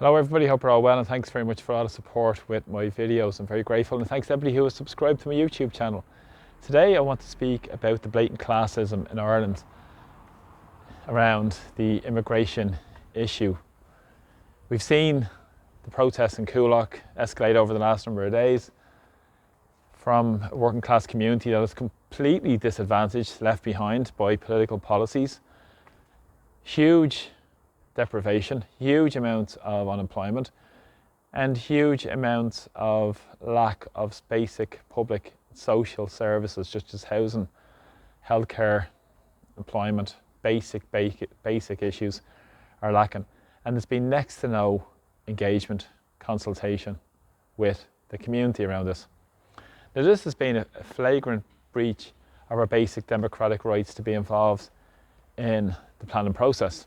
Hello everybody, hope you're all well, and thanks very much for all the support with my videos. I'm very grateful, and thanks to everybody who has subscribed to my YouTube channel. Today I want to speak about the blatant classism in Ireland around the immigration issue. We've seen the protests in Coolock escalate over the last number of days from a working class community that is completely disadvantaged, left behind by political policies. Huge deprivation, huge amounts of unemployment, and huge amounts of lack of basic public social services such as housing, healthcare, employment, basic issues are lacking. And there's been next to no engagement, consultation with the community around this. Now this has been a flagrant breach of our basic democratic rights to be involved in the planning process,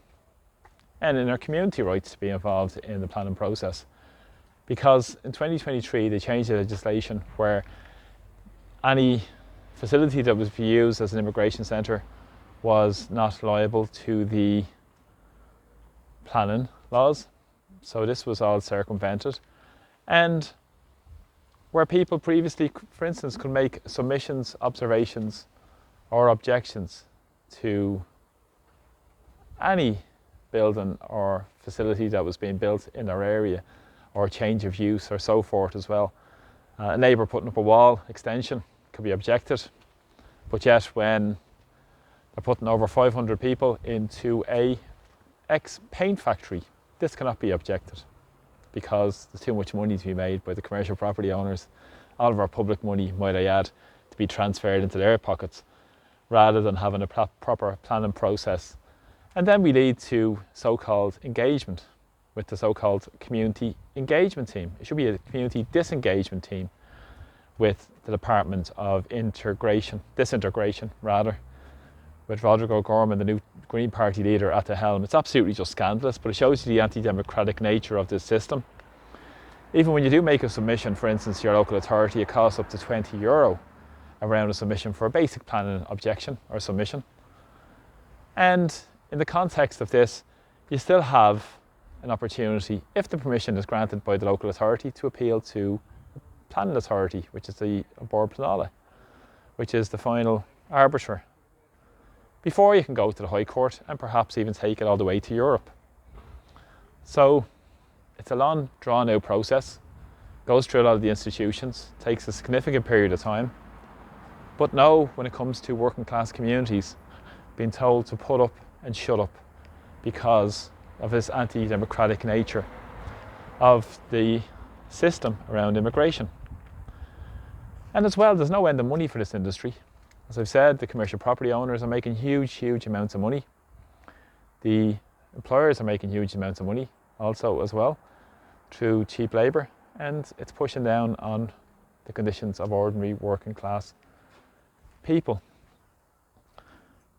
and in our community rights to be involved in the planning process. Because in 2023 they changed the legislation where any facility that was used as an immigration centre was not liable to the planning laws. So this was all circumvented. And where people previously, for instance, could make submissions, observations or objections to any building or facility that was being built in their area, or change of use or so forth as well. A neighbour putting up a wall extension could be objected, but yet when they're putting over 500 people into a paint factory, this cannot be objected because there's too much money to be made by the commercial property owners. All of our public money, might I add, to be transferred into their pockets rather than having a proper planning process. And then we lead to so-called engagement with the so-called community engagement team. It should be a community disengagement team with the Department of Disintegration rather, with Rodrigo Gorman, the new Green Party leader, at the helm. It's absolutely just scandalous, but it shows you the anti-democratic nature of this system. Even when you do make a submission, for instance, to your local authority, it costs up to €20 around a submission for a basic planning objection or submission. And in the context of this, you still have an opportunity, if the permission is granted by the local authority, to appeal to the planning authority, which is the Bord Pleanála, which is the final arbiter, before you can go to the High Court and perhaps even take it all the way to Europe. So it's a long, drawn-out process, goes through a lot of the institutions, takes a significant period of time. But no, when it comes to working class communities being told to put up and shut up because of this anti-democratic nature of the system around immigration. And as well, there's no end of money for this industry. As I've said, the commercial property owners are making huge amounts of money. The employers are making huge amounts of money also as well through cheap labour, and it's pushing down on the conditions of ordinary working class people.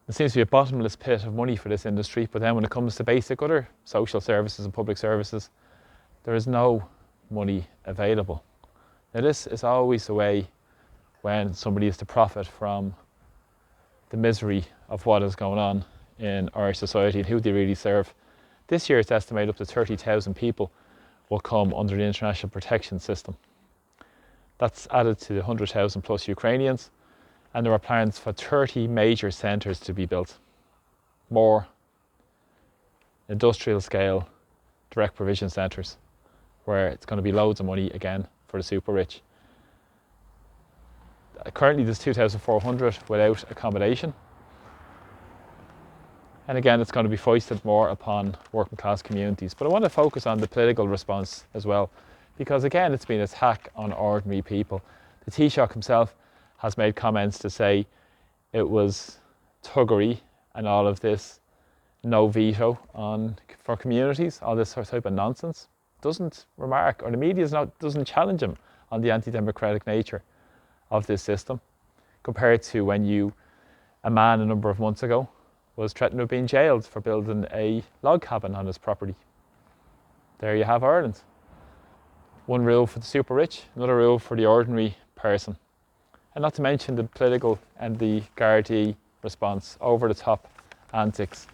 There seems to be a bottomless pit of money for this industry, but then when it comes to basic other social services and public services, there is no money available. Now this is always the way when somebody is to profit from the misery of what is going on in Irish society and who they really serve. This year it's estimated up to 30,000 people will come under the international protection system. That's added to the 100,000 plus Ukrainians. And there are plans for 30 major centres to be built. More industrial scale direct provision centres where it's going to be loads of money again for the super rich. Currently there's 2,400 without accommodation. And again, it's going to be foisted more upon working class communities. But I want to focus on the political response as well, because again, it's been an attack on ordinary people. The Taoiseach himself has made comments to say it was thuggery and all of this no veto for communities, all this type of nonsense. Doesn't remark, or the media doesn't challenge him on the anti-democratic nature of this system, compared to when a man a number of months ago was threatened with being jailed for building a log cabin on his property. There you have Ireland. One rule for the super rich, another rule for the ordinary person. And not to mention the political and the Gardaí response, over the top antics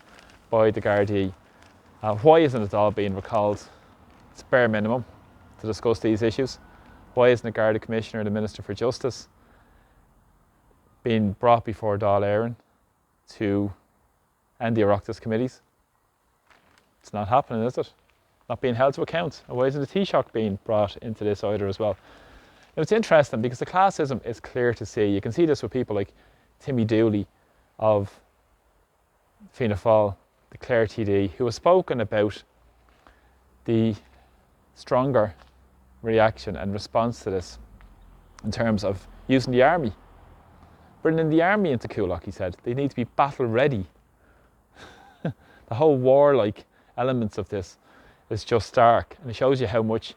by the Gardaí. Why isn't it all being recalled It's bare minimum to discuss these issues. Why isn't the Garda Commissioner, the Minister for Justice, being brought before Dáil Éireann to end the Oireachtas committees? It's not happening, is it? Not being held to account. And why isn't the Taoiseach being brought into this either as well? Now, it's interesting because the classism is clear to see. You can see this with people like Timmy Dooley of Fianna Fáil, the Clare TD, who has spoken about the stronger reaction and response to this in terms of using the army. Bringing the army into Coolock, he said. They need to be battle ready. The whole warlike elements of this is just stark, and it shows you how much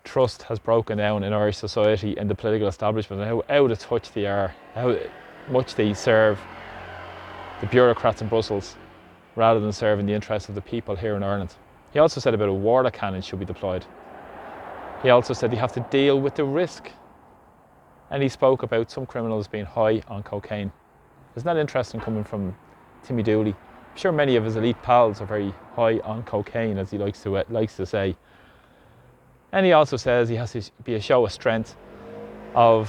trust has broken down in Irish society and the political establishment, and how out of touch they are, how much they serve the bureaucrats in Brussels rather than serving the interests of the people here in Ireland. He also said about a Warcannon should be deployed. He also said you have to deal with the risk, and he spoke about some criminals being high on cocaine. Isn't that interesting coming from Timmy Dooley? I'm sure many of his elite pals are very high on cocaine, as he likes to say. And he also says he has to be a show of strength on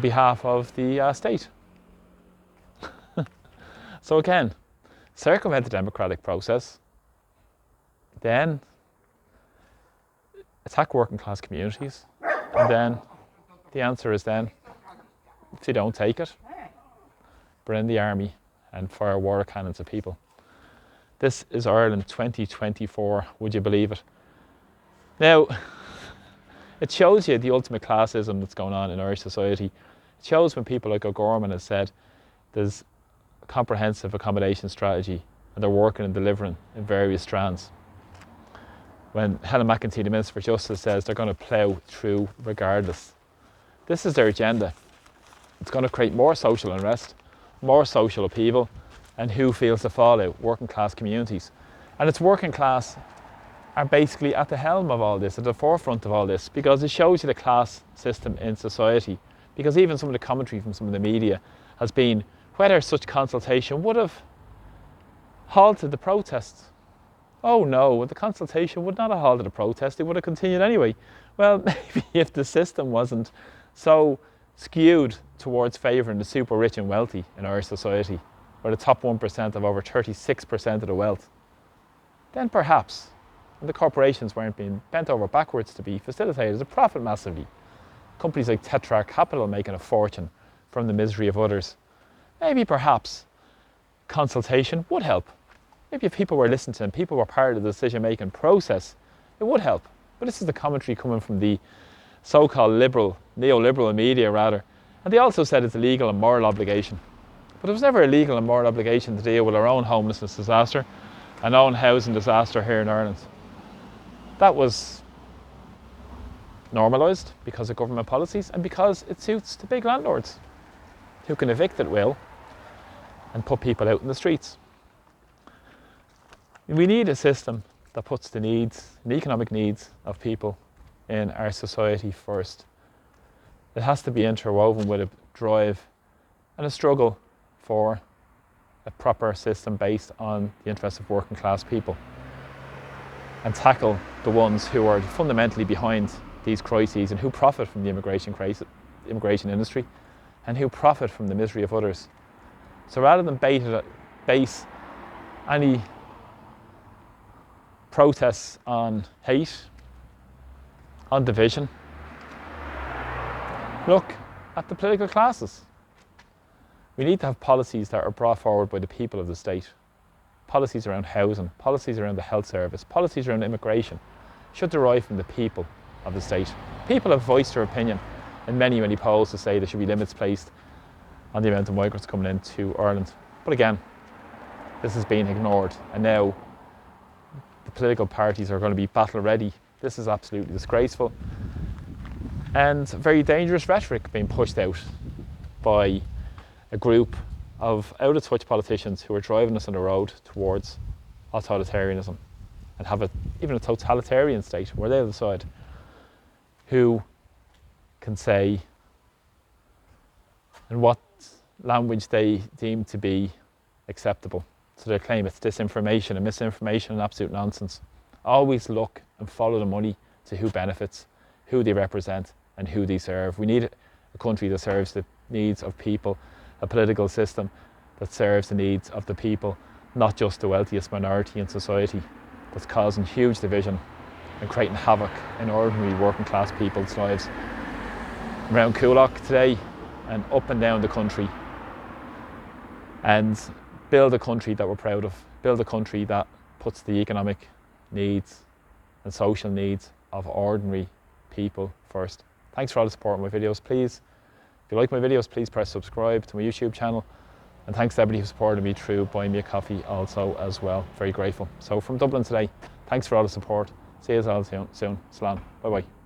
behalf of the state. So again, circumvent the democratic process, then attack working class communities, and then the answer is then, if they don't take it, bring the army and fire water cannons at people. This is Ireland 2024, would you believe it? Now, it shows you the ultimate classism that's going on in Irish society. It shows when people like O'Gorman has said there's a comprehensive accommodation strategy and they're working and delivering in various strands. When Helen McEntee, the Minister for Justice, says they're going to plough through regardless. This is their agenda. It's going to create more social unrest, more social upheaval, and who feels the fallout? Working class communities. And it's working class are basically at the helm of all this, at the forefront of all this, because it shows you the class system in society. Because even some of the commentary from some of the media has been whether such consultation would have halted the protests. Oh no, the consultation would not have halted the protest, it would have continued anyway. Well, maybe if the system wasn't so skewed towards favouring the super rich and wealthy in Irish society, where the top 1% have over 36% of the wealth, then perhaps, and the corporations weren't being bent over backwards to be facilitators of profit massively, companies like Tetrarch Capital making a fortune from the misery of others, maybe perhaps consultation would help. Maybe if people were listened to and people were part of the decision-making process, it would help. But this is the commentary coming from the so-called liberal, neoliberal media rather. And they also said it's a legal and moral obligation. But it was never a legal and moral obligation to deal with our own homelessness disaster and own housing disaster here in Ireland. That was normalised because of government policies and because it suits the big landlords who can evict at will and put people out in the streets. We need a system that puts the needs, the economic needs of people in our society first. It has to be interwoven with a drive and a struggle for a proper system based on the interests of working class people, and tackle the ones who are fundamentally behind these crises and who profit from the immigration industry and who profit from the misery of others. So rather than base any protests on hate, on division, look at the political classes. We need to have policies that are brought forward by the people of the state. Policies around housing, policies around the health service, policies around immigration should derive from the people of the state. People have voiced their opinion in many, many polls to say there should be limits placed on the amount of migrants coming into Ireland. But again, this is being ignored, and now the political parties are going to be battle ready. This is absolutely disgraceful and very dangerous rhetoric being pushed out by a group of out-of-touch politicians who are driving us on the road towards authoritarianism and have even a totalitarian state where they'll decide who can say and what language they deem to be acceptable. So they claim it's disinformation and misinformation and absolute nonsense. Always look and follow the money to who benefits, who they represent, and who they serve. We need a country that serves the needs of people, a political system that serves the needs of the people, not just the wealthiest minority in society that's causing huge division and creating havoc in ordinary working class people's lives. Around Coolock today and up and down the country, and build a country that we're proud of, build a country that puts the economic needs and social needs of ordinary people first. Thanks for all the support on my videos. Please, if you like my videos, please press subscribe to my YouTube channel. And thanks to everybody who supported me through buying me a coffee also as well. Very grateful. So from Dublin today, thanks for all the support. See you all soon. Slán. Bye bye.